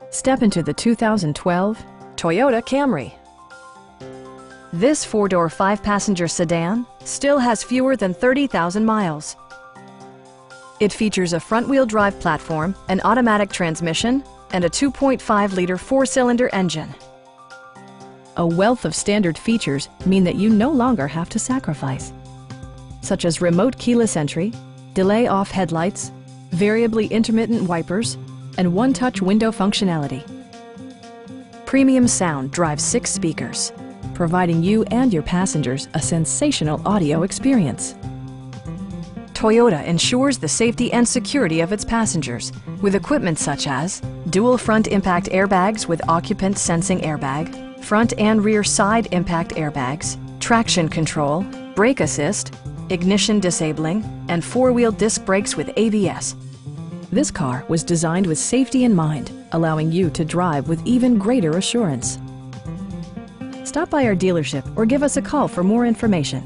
Step into the 2012 Toyota Camry. This four-door, five-passenger sedan still has fewer than 30,000 miles. It features a front-wheel drive platform, an automatic transmission, and a 2.5-liter four-cylinder engine. A wealth of standard features mean that you no longer have to sacrifice, such as remote keyless entry, delay-off headlights, variably intermittent wipers, and one-touch window functionality. Premium sound drives 6 speakers, providing you and your passengers a sensational audio experience. Toyota ensures the safety and security of its passengers with equipment such as dual front impact airbags with occupant sensing airbag, front and rear side impact airbags, traction control, brake assist, ignition disabling, and four-wheel disc brakes with ABS. This car was designed with safety in mind, allowing you to drive with even greater assurance. Stop by our dealership or give us a call for more information.